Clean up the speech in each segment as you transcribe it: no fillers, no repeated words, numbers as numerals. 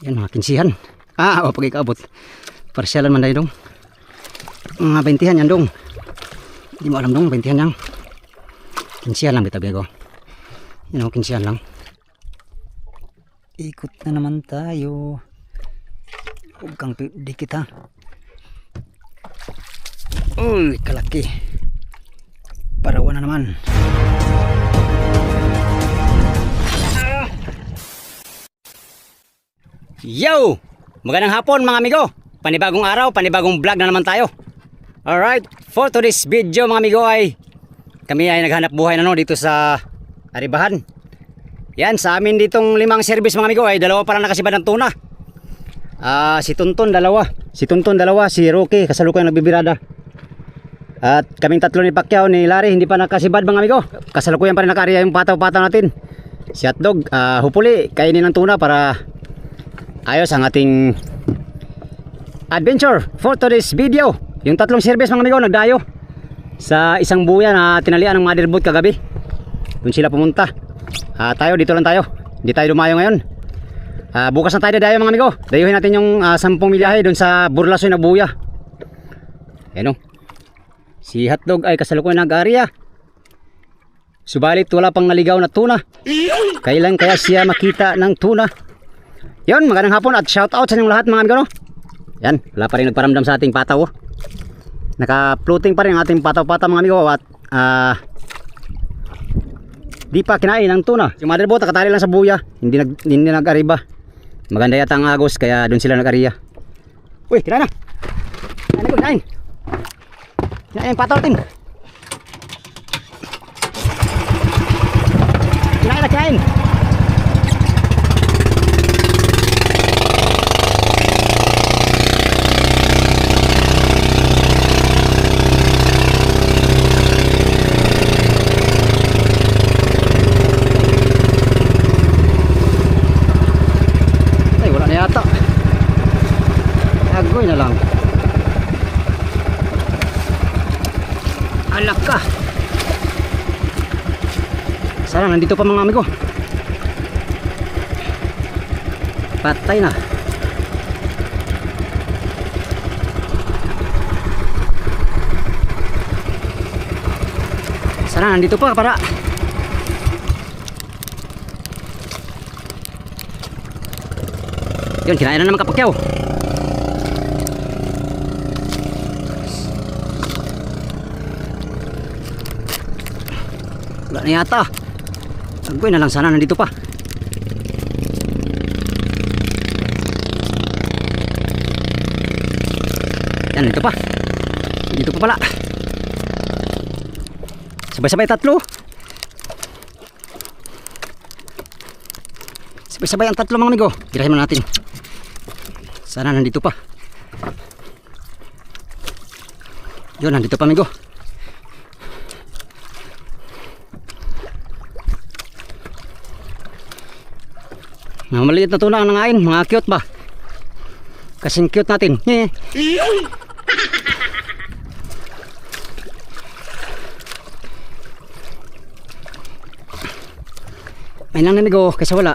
Yan mga kinsihan. O pag ikaabot. Parsyalan man tayo dong. Mga 20han yan dong. Hindi mo alam dong 20han yan. Kinsihan lang bitabi ko. Yan o kinsihan lang. Ikot na naman tayo. Huwag kang dikit ha. Uy kalaki. Parawan na naman. Yo! Magandang hapon mga amigo. Panibagong araw, panibagong vlog na naman tayo. Alright, for today's video mga amigo ay kami ay naghanap buhay na dito sa Aribahan. Yan, sa amin ditong 5 service mga amigo ay dalawa pa lang nakasibad ng tuna. Si Tonton dalawa, si Rocky kasalukuyang nagbibirada. At kaming tatlo ni Pacquiao ni Larry hindi pa nakasibad mga amigo. Kasalukuyan pa rin nakaariya yung pataw-pataw natin. Si Hotdog, hopefully kainin ng tuna para ayos ang ating adventure for today's video. Yung tatlong service mga amigo nagdayo sa isang buya na tinalian ng motherboard kagabi. Doon sila pumunta. Tayo dito lang tayo. Hindi tayo dumayo ngayon. Bukas na tayo dayo mga amigo. Dayuhin natin yung 10 milyahe doon sa Burlasoy na buya. Ayan o. Si Hotdog ay kasalukuyan nag-area. Subalit wala pang naligaw na tuna. Kailan kaya siya makita ng tuna? Yun, magandang hapon at shout out sa inyong lahat mga amigo no? Yan, wala pa rin nagparamdam sa ating pataw oh. Naka-floating pa rin ang ating pataw-pataw mga amigo. At di pa kinain ng tuna. Yung motherboard nakatali lang sa buya. Hindi nag-ariba. Maganda yata ang agos kaya doon sila nag-ariya. Uy, kinain na. Kinain. Kinain yung pataw natin. Kinain. Yata agoy na lang alak ka sana nandito pa mga amigo patay na sana nandito pa para yun, kinain na naman Kapacquiao. Wala na yata. Agoy na lang sana nandito pa. Yan, nandito pa. Dito pa pala. Sabay-sabay tatlo. Sabay-sabay ang tatlo mga amigo. Girahin mo natin. Sana nandito pa. Yun, nandito pa amigo. Mga maliit na tuna ang nangain. Mga cute ba? Kasing cute natin. May nang amigo kasi wala.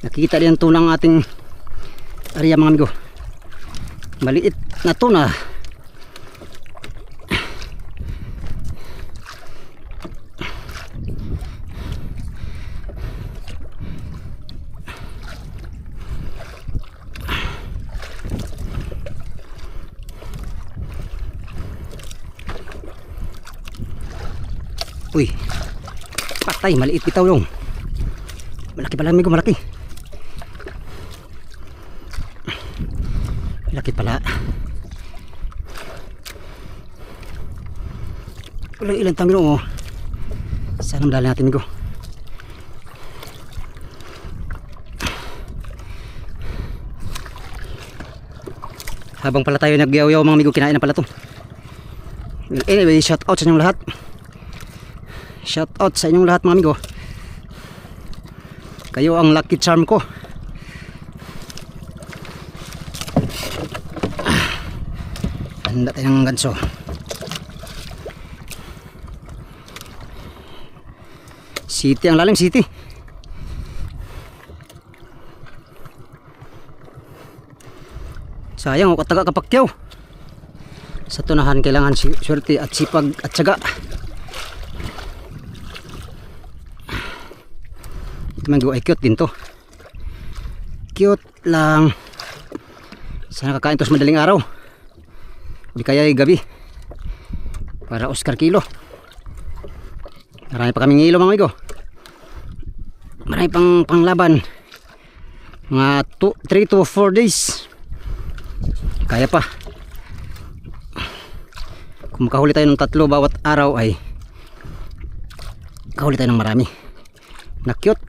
Nakikita din ang tuna ng ating area mga amigo. Maliit na tuna. Uy, patay, maliit bitaw yung. Malaki pala amigo, malaki. Laki pala. Ilang tangin o. Sana madali natin amigo. Habang pala tayo nagyaw-yaw mga amigo, kinain na pala to. Anyway, shout out sa inyong lahat. Shout out sa inyong lahat mga amigo. Kayo ang lucky charm ko. Handa tayo ng ganso. City ang lalim, city. Sayang ako taga Kapakyaw. Sa tunahan kailangan swerte at sipag at syaga. Ito man ay cute din to. Cute lang. Sana kakain to sa madaling araw. Di kaya ay gabi. Para Oscar kilo. Marami pa kaming ilo mga amigo. Marami pang panglaban. Mga 3 to 4 days. Kaya pa. Kung makahuli tayo ng 3 bawat araw ay kahuli tayo ng marami. Na cute.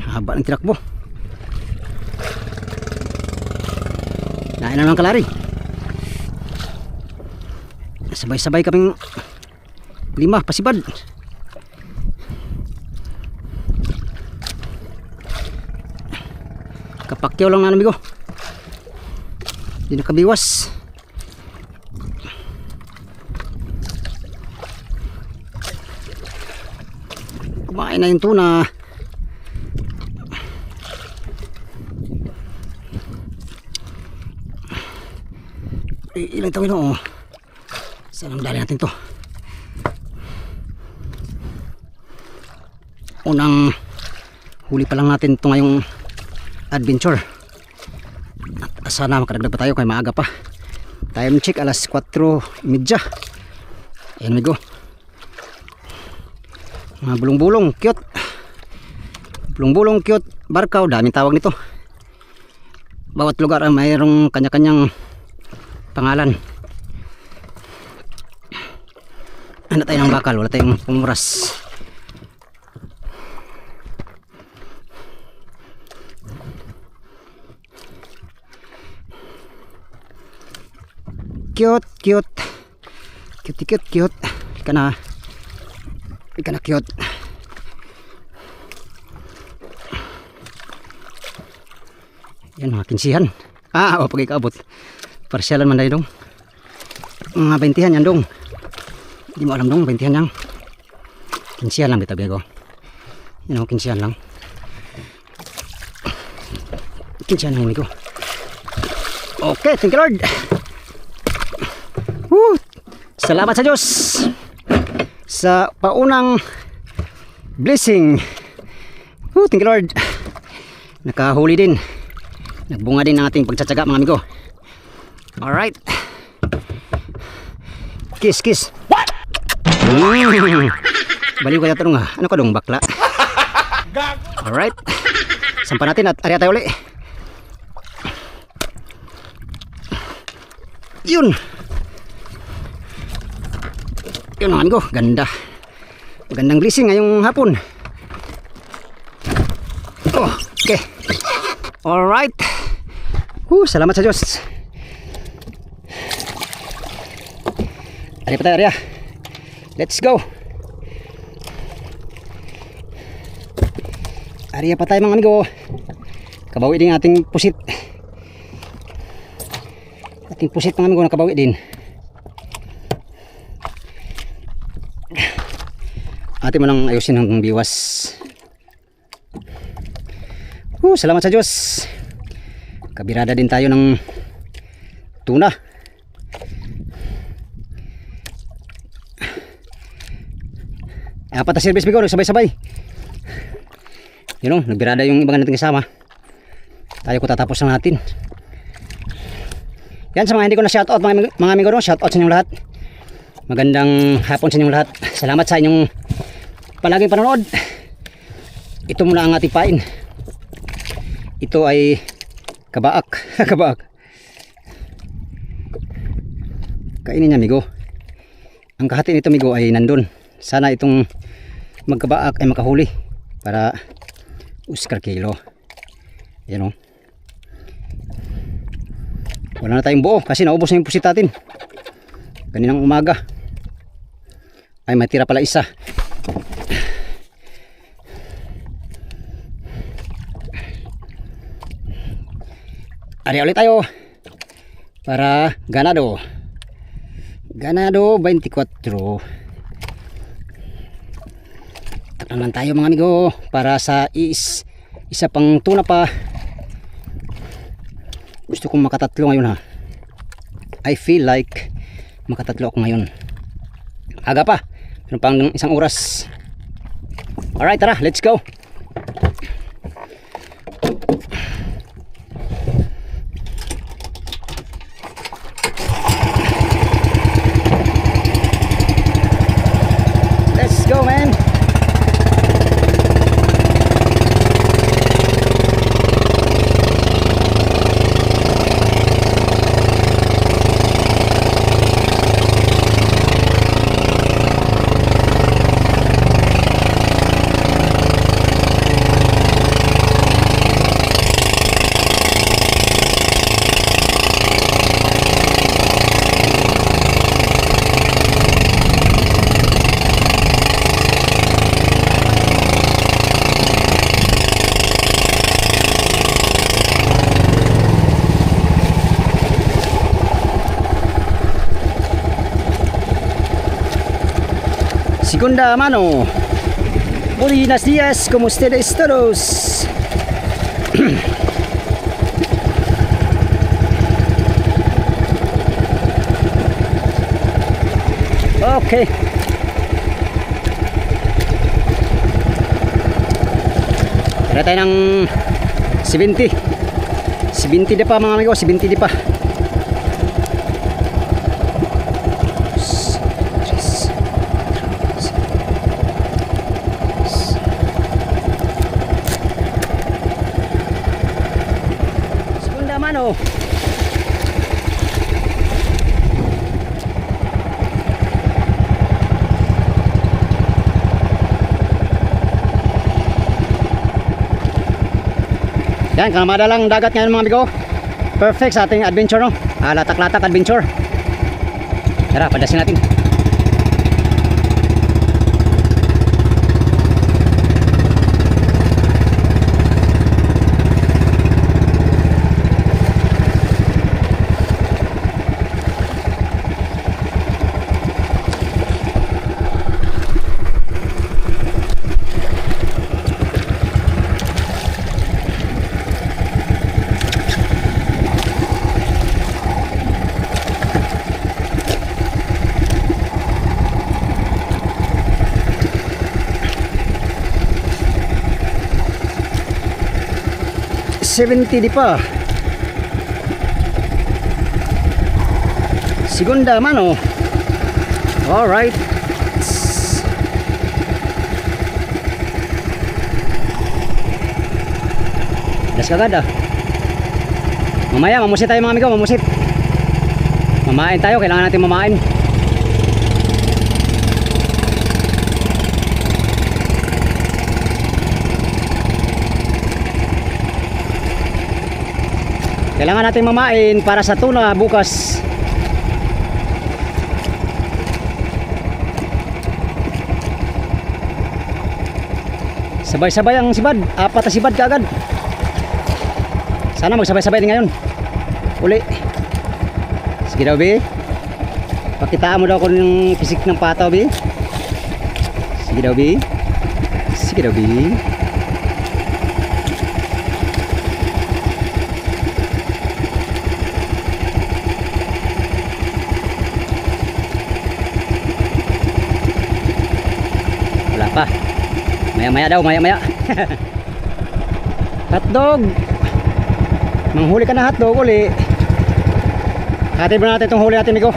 Haba ng tinakbo. Nain na lang kalari. Sabay-sabay kaming 5 pasibad. Kapakyaw lang na amigo. Hindi nakabiwas. Kumain na yung tuna. Ilang tawin o. Saan ang dali natin to? Unang huli pa lang natin ito ngayong adventure. At sana makadagdag pa tayo kaya maaga pa. Time check alas 4:30. Ayan amigo. Mga bulong-bulong cute. Bulong-bulong cute barkaw, daming tawag nito. Bawat lugar ay mayroong kanya-kanyang pangalan. Ano tayo ng bakal, wala tayong pumuras. Cute, cute. Cute, cute, cute. Ika na cute. Yan mga kinsihan. O pag-ikaabot. Parsyalan man tayo dong. Mga 20han yan dong. Hindi mo alam dong, 20han yan. Kinsihan lang bitabi ko. Yan o, kinsihan lang. Kinsihan lang ko. Okay, thank you Lord. Woo! Salamat sa Diyos sa paunang blessing. Woo, thank you Lord. Nakahuli din. Nagbunga din ang ating pagtsatsaga mga amigo. Alright. Kiss, kiss. What? Baliw kaya tanong ha. Ano ka dong bakla? Alright. Sampa natin at area tayo uli. Yun. Yun mga amigo. Ganda. Magandang blessing ngayong hapon. Okay. Alright. Salamat sa Diyos. Ari pa tayo, Arya. Let's go. Arya pa tayo mga amigo. Kabawi din ating pusit. Ating pusit mga amigo nakabawi din. Atin mo lang ayusin hanggang biwas. Salamat sa Diyos. Kabirada din tayo ng tuna. Apat na service bigo, nagsabay-sabay. Yun o, nagbirada yung ibang natin kasama. Tayo ko tatapos lang natin. Yan sa mga hindi ko na shoutout mga amigo no, shoutout sa inyong lahat. Magandang hapon sa inyong lahat. Salamat sa inyong palaging panonood. Ito muna ang ating pain. Ito ay kabaak. Kabaak. Kainin niya amigo. Ang kahati nito amigo ay nandun. Sana itong magkabaak ay makahuli para Oscar kilo. Yan o. Wala na tayong buo kasi naubos na yung pusit natin kaninang umaga. Ay may tira pala isa. Ari ulit tayo. para ganado. Ganado 24. Taklan lang tayo mga amigo para sa isa pang tuna pa. Gusto kong makatatlo ngayon ha. I feel like makatatlo ako ngayon. Aga pa. Meron pang isang oras. Alright, tara, let's go. Let's go, man. Segunda mano. Buenos días, ¿cómo ustedes todos? Okay. Tara tayo ng 70. 70 di pa mga amigo, 70 di pa. Mano. Yan, kamadalang dagat ngayon mga amigo. Perfect sa ating adventure, no? Latak-latak adventure. Tara, padasin natin. $70 di pa. Segunda mano. Alright. Das kagad ah. Mamaya mamusit tayo mga amigo, mamusit. Mamain tayo, kailangan natin mamain. Kailangan natin mamain para sa tuna bukas. Sabay-sabay ang sibad, 4 na sibad kaagad. Sana magsabay-sabay din ngayon. Uli. Sige daw, Bi. Pakitaan mo daw kung yung pisik ng pataw, Bi. Sige daw, Bi. Sige daw, Bi. Wala pa. Maya-maya daw, maya-maya. Hotdog. Manghuli ka na hotdog uli. Hatid mo natin itong huli natin, Miko.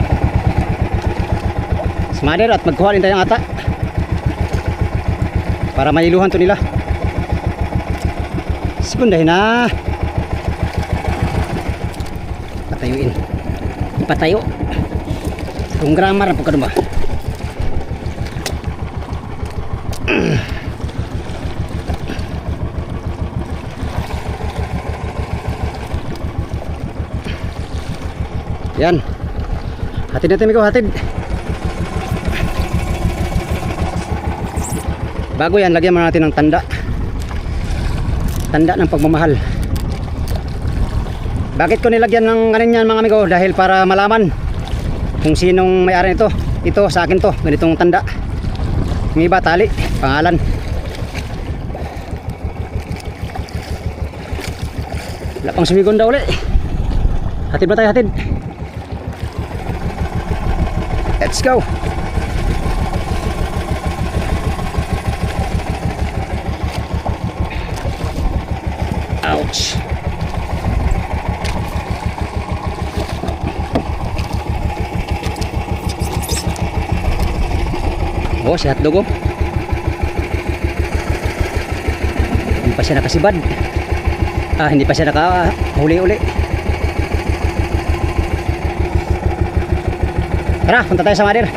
Smader at magkuha rin tayong ata. Para mailuhan to nila. Sekundahin na. Patayuin. Ipatayo. Kung grammar na po ka ba? Yan. Hatid natin, Miko, hatid. Bago yan, lagyan mo natin ng tanda. Tanda ng pagmamahal. Bakit ko nilagyan ng ganun yan mga amigo? Dahil para malaman kung sinong may-ari nito. Ito sa akin to, ganitong tanda. Yung iba tali, pangalan. Wala pang sumigon daw ulit. Hatid ba tayo, hatid? Let's go. Ouch. Oh, si hotdog oh. Hindi pa siya nakasibad. Hindi pa siya nakahuli-uli. Tara, punta tayo sa Madir.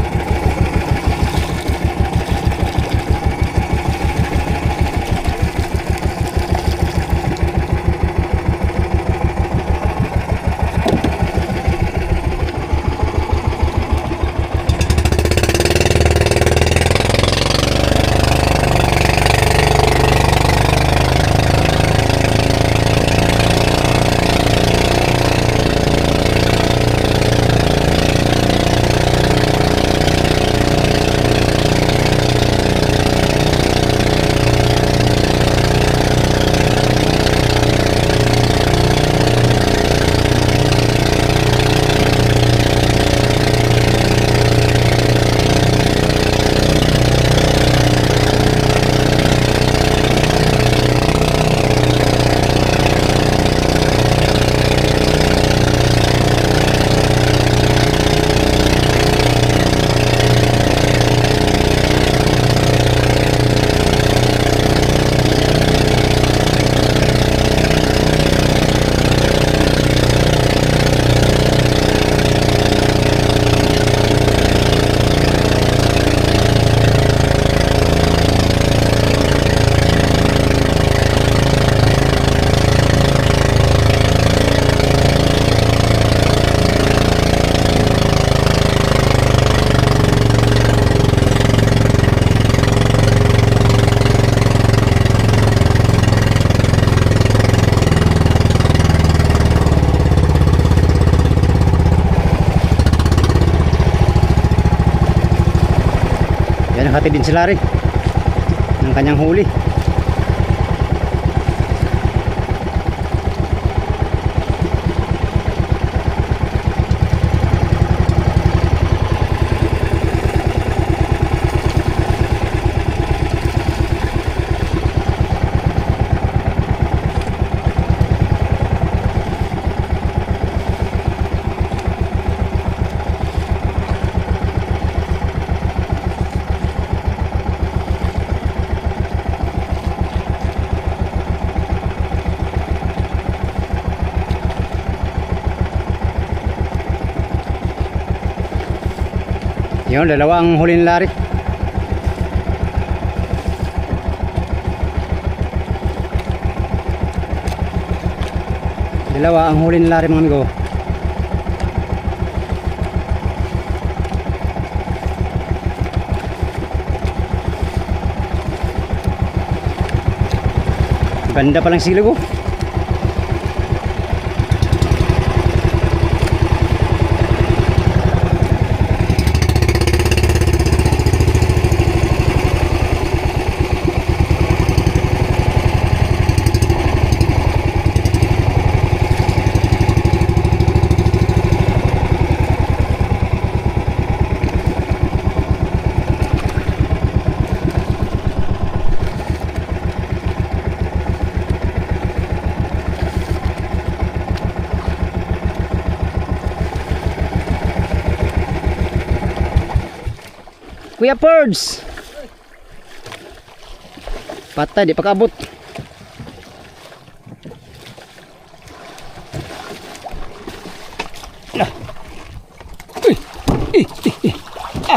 Hatid din sila rin ng kanyang huli. Yun, dalawa ang huli nila rin. Dalawa ang huli nila rin mga amigo. Ganda palang silog oh. Kuya Perds, patay, di pa kaabot.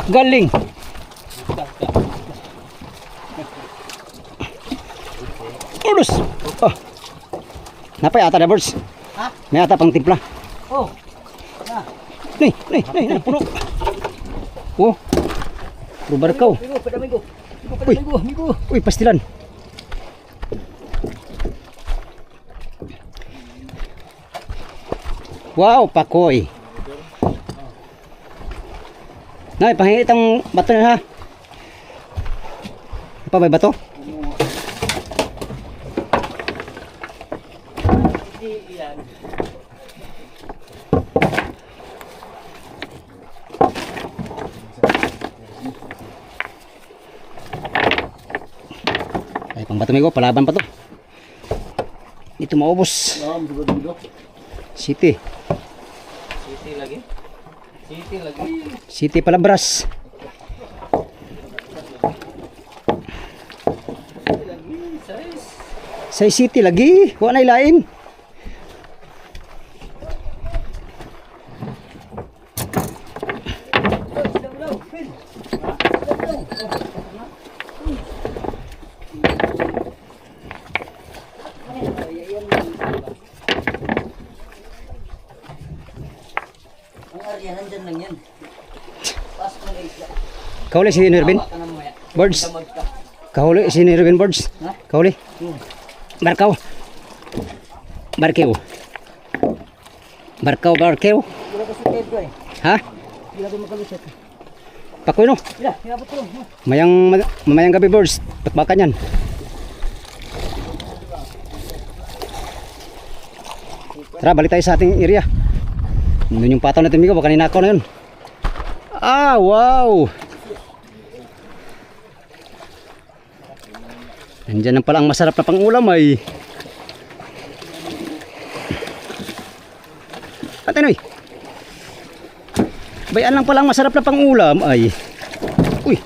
Galing. Ulus. Oh. Napay ata na birds. Ha? May ata pang timpla. Oh. Nih, puno. Oh. Rubar kau. Uy, pastilan. Wow, pakoy. Nay, pahingi itong bato na ha. Apa ba bato? Ay, pang bato migo, palaban pa to. Ito maubos. City. City lagi. City lagi. City Palabras. Say City lagi, wa na ilain. Ang area nandyan lang yan. Pasok mo na isla. Kahuli si Nervin. Tawa ka na mamaya. Birds. Damag ka. Kahuli si Nervin Birds. Ha? Kahuli. Barkaw. Barkaw. Barkaw, barkaw. Wala ka sa ko eh. Ha? Wala ko makalusot. Pakoy no. Wala, hinabot ko. Mamayang gabi birds. Takbakan yan. Tara, balik tayo sa ating area. Doon yung pataw natin, Migo. Baka ninakaw na yun. Ah, wow! Nandyan na pala ang masarap na pangulam ay. Ate Noy. Bayan lang pala ang masarap na pangulam ay. Uy.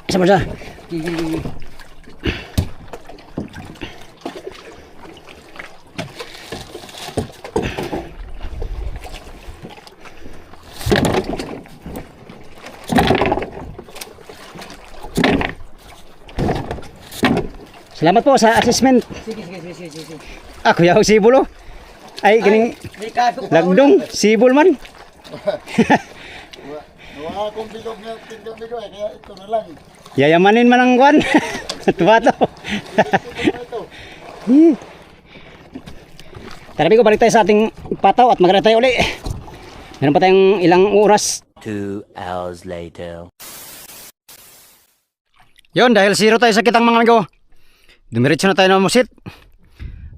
Isa ba siya? Salamat po sa assessment. Sige. Ako yaw sibol oh. Ay, ganing lagdong sibol man. Wala akong bilog na tingnan nito eh, kaya ito na lang. Yayamanin man ang kwan. Tuwato. Tara Bigo, balik tayo sa ating pataw at maganda tayo uli. Meron pa tayong ilang oras. 2 hours later. Yon, dahil zero tayo sa kitang mga amigo. Dumiretso na tayo ng musit.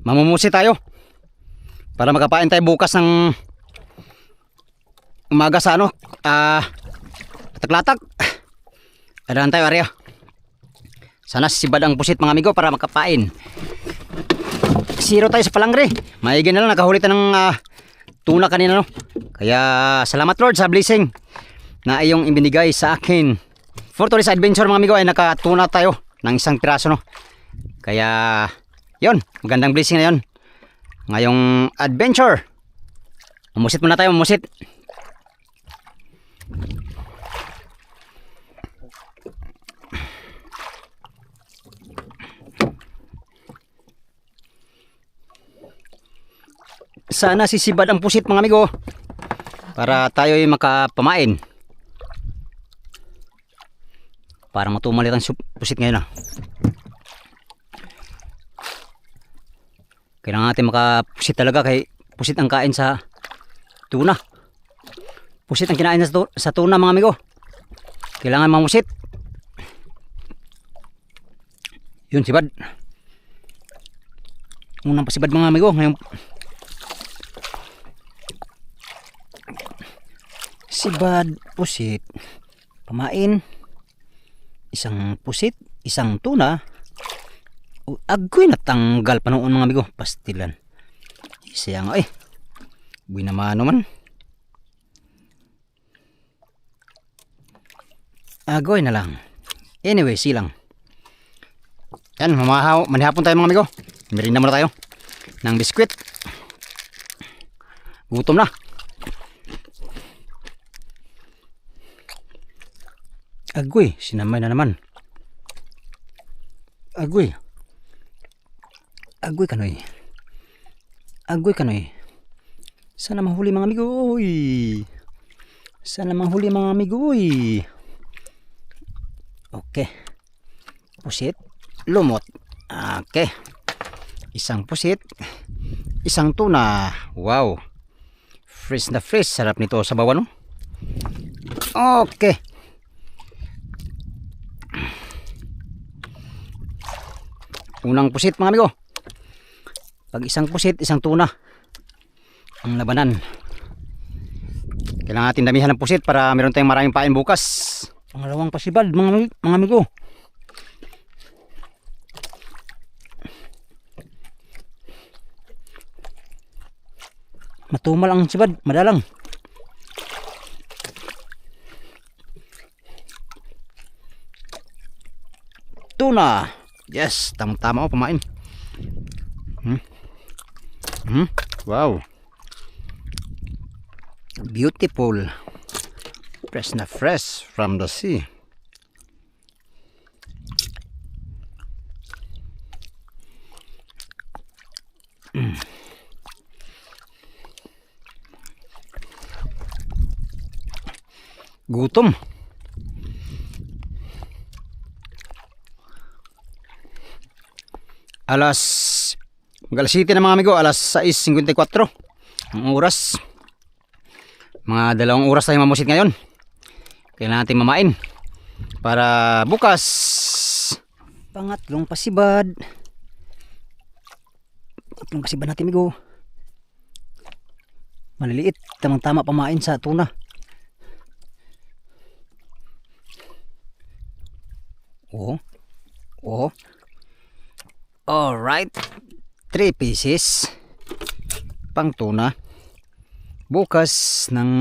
Mamumusit tayo. Para makapain tayo bukas ng umaga sa ano, latak-latak. Adahan tayo area. Sana sisibad ang pusit mga amigo para makapain. Zero tayo sa palangre. Maigi na lang, nakahuli tayo ng tuna kanina no. Kaya salamat Lord sa blessing na iyong ibinigay sa akin. For today's adventure mga amigo ay nakatuna tayo ng isang piraso no. Kaya yon, magandang blessing na yon. Ngayong adventure. Mamusit muna tayo, mamusit. Sana sisibad ang pusit mga amigo para tayo ay makapamain. Para matumalit ang pusit ngayon Kailangan natin makapusit talaga kay pusit ang kain sa tuna. Pusit ang kinain sa tuna mga amigo. Kailangan mamusit. Yun sibad. Unang pasibad mga amigo. Ngayon sibad, pusit, pamain, isang pusit, isang tuna. Agoy natanggal pa noon mga amigo. Pastilan. Sayang ay. Agoy naman naman. Agoy na lang. Anyway, silang. Yan, manihapon tayo mga amigo. Merinda muna tayo ng biskwit. Gutom na. Agoy, sinamay na naman. Agoy. Agoy kanoy. Agoy kanoy. Sana mahuli mga amigo. Sana mahuli mga amigo. Okay. Pusit, lumot. Okay. Isang pusit, isang tuna. Wow. Fresh na fresh. Sarap nito sa bawan, no? Okay. Unang pusit mga amigo. Pag isang pusit, isang tuna ang labanan. Kailangan natin damihan ng pusit para meron tayong maraming pain bukas. Pangalawang pasibad mga amigo. Matumal ang sibad, madalang. Tuna. Yes, tama-tama ako pamain. Wow. Beautiful. Fresh na fresh from the sea. Gutom. Alas 7 na mga amigo, alas 6:54 ang oras. Mga 2 oras tayong mamusit ngayon. Kailangan natin mamain para bukas. Pangatlong pasibad. Pangatlong pasibad natin amigo. Maliliit, tamang-tama pamain sa tuna. Oh. Alright. 3 pieces pang tuna. Bukas ng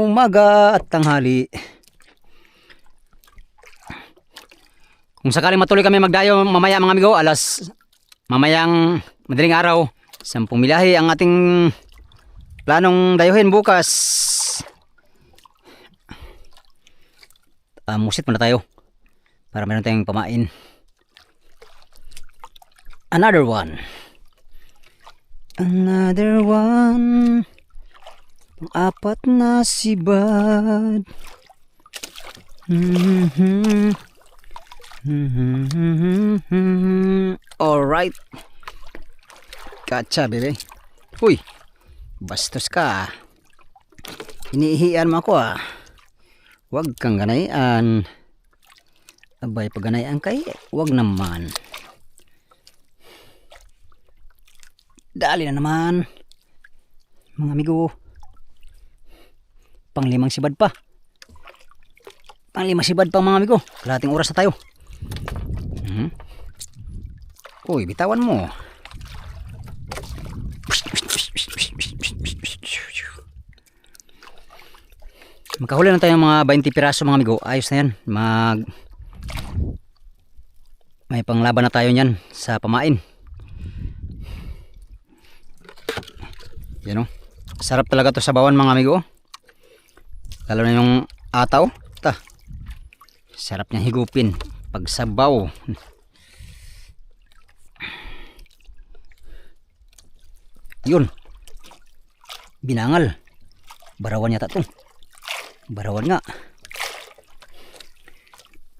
umaga at tanghali. Kung sakaling matuloy kami magdayo mamaya mga amigo, mamayang madaling araw, 10 milahe ang ating planong dayuhin bukas. Musit muna tayo para meron tayong pamain. Another one. Apat na sibad. Alright. Gotcha, bebe. Uy, bastos ka. Iniihiyan mo ako ah. Huwag kang ganayan. Abay, pag ganayan kay, huwag naman. Dali na naman. Mga amigo. Pang-5 sibad pa. Pang-5 sibad pa mga amigo. Kalahating oras na tayo. Uy, bitawan mo. Magkahuli na tayo ng mga 20 piraso mga amigo. Ayos na yan. May panglaban na tayo niyan sa pamain. Yan o. Sarap talaga to sa bawan mga amigo. Lalo na yung ataw. Sarap niyang higupin pag sabaw. Yun. Binangal. Barawan yata to. Barawan nga.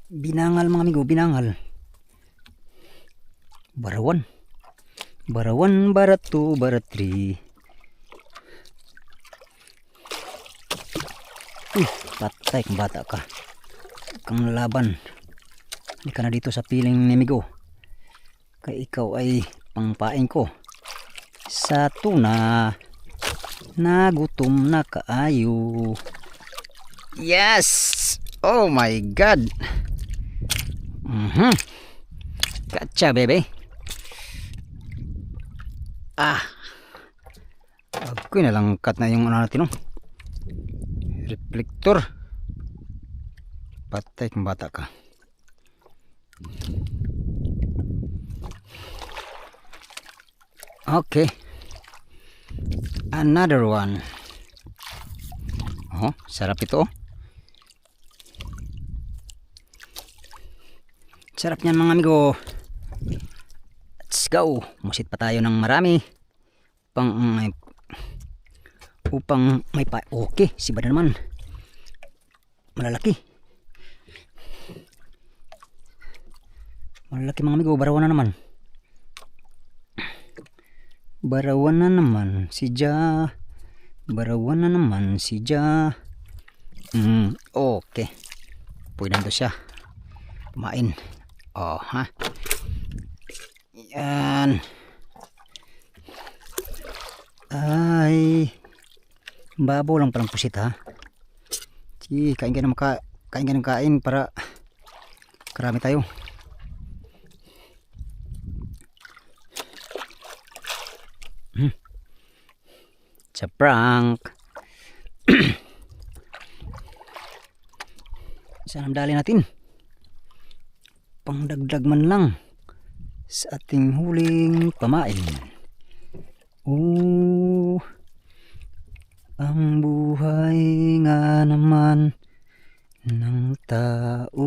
Binangal mga amigo, binangal. Barawan. Barawan, barat 2, barat 3. Patay kang bata ka. Kang laban. Hindi ka na dito sa piling ni amigo. Kaya ikaw ay pangpain ko. Sa tuna. Nagutom na kaayo. Yes! Oh my God! Gotcha, baby. Ako'y nalangkat na yung ano natin, no? Reflector. Patay kang bata ka. Okay. Another one. Oh, sarap ito. Sarap niyan mga amigo. Let's go. Musit pa tayo ng marami. Upang may pa. Okay, siba na naman. Malalaki. Malalaki mga amigo, barawan na naman. Barawan na naman si Ja. Barawan na naman si Ja. Okay. Pwede na to siya. Kumain. Oh, ha. Yan. Ay. Babaw lang palang pusit ha. Kain ka ng kain para karami tayo. Sa prank. Saan ang dali natin? Pangdagdag man lang sa ating huling pamain. Oh, ang buhay nga naman ng tao,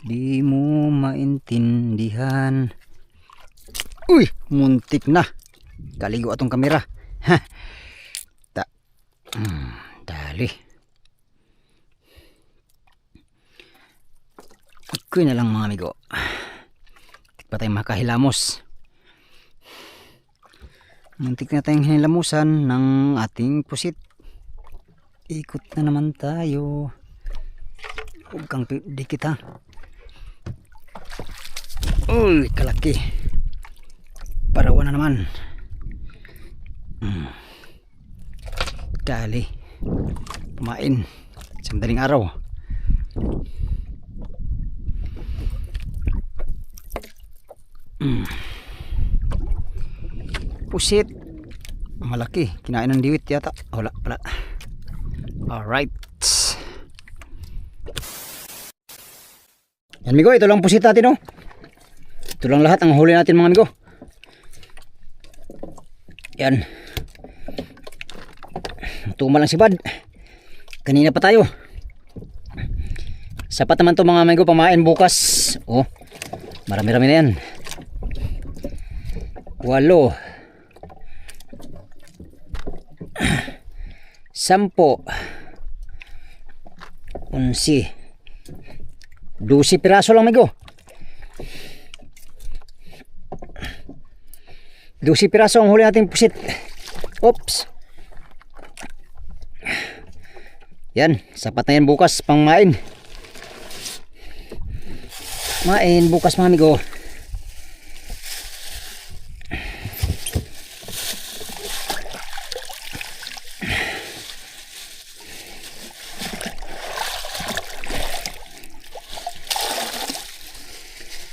di mo maintindihan. Uy, muntik na. Kaligo atong kamera. Ha. Dali. Ikoy na lang mga amigo. Muntik pa tayong makahilamos. Muntik na tayong hinilamusan ng ating pusit. Ikot na naman tayo. Huwag kang dikit ha. Uy, kalaki. Parawan na naman. Dali. Kumain. Sa madaling araw. Pusit. Malaki. Kinain ng diwit yata. Wala pala. Alright. Yan amigo, ito lang pusit natin oh. Ito lang lahat ang huli natin mga amigo. Yan. Tuma lang si Bad. Kanina pa tayo. Sapat naman to mga amigo pamain bukas. Oh. Marami-rami na yan. 8 10 11 12 piraso lang amigo. 12 piraso ang huli nating pusit. Oops. Yan, sapat na yan bukas pang main. Main bukas mga amigo.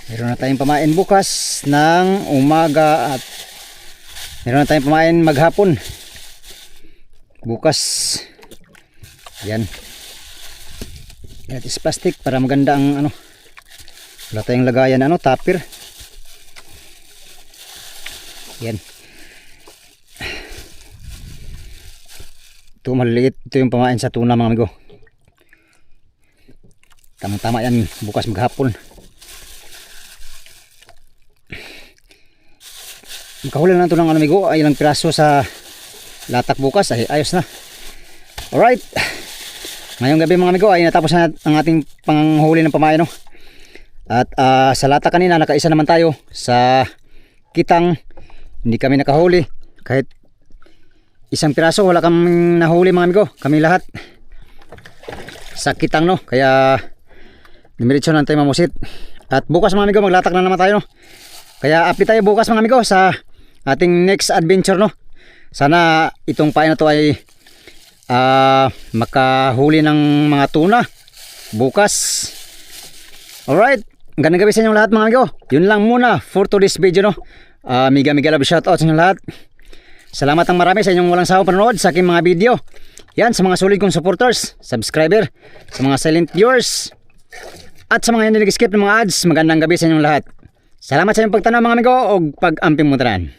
Meron na tayong pamain bukas ng umaga at meron na tayong pamain maghapon. Bukas. Yan. Yan is plastic para maganda ang ano. Wala tayong lagayan ano, tupper. Yan. Ito maliliit. Ito yung pamain sa tuna mga amigo. Tamang-tama yan bukas maghapon. Makahuli na ito ng ano amigo, ay ilang piraso sa latak bukas, ay ayos na. Alright, ngayong gabi mga amigo ay natapos na ang ating panghuli ng pamain no? At sa latak kanina nakaisa naman tayo. Sa kitang hindi kami nakahuli. Kahit isang piraso wala kaming nahuli mga amigo. Kami lahat sa kitang no. Kaya dimiritso na tayo mamusit. At bukas mga amigo maglatak na naman tayo no. Kaya update tayo bukas mga amigo sa ating next adventure no. Sana itong pain na to ay makahuli ng mga tuna bukas. Alright, gandang gabi sa inyong lahat mga amigo. Yun lang muna for today's video no. Mega love shoutout sa inyong lahat. Salamat ang marami sa inyong walang sawang panonood sa aking mga video. Yan sa mga solid kong supporters, subscriber, sa mga silent viewers, at sa mga hindi nag-skip ng mga ads. Magandang gabi sa inyong lahat. Salamat sa inyong pagtanaw mga amigo o pag-amping mo tanan.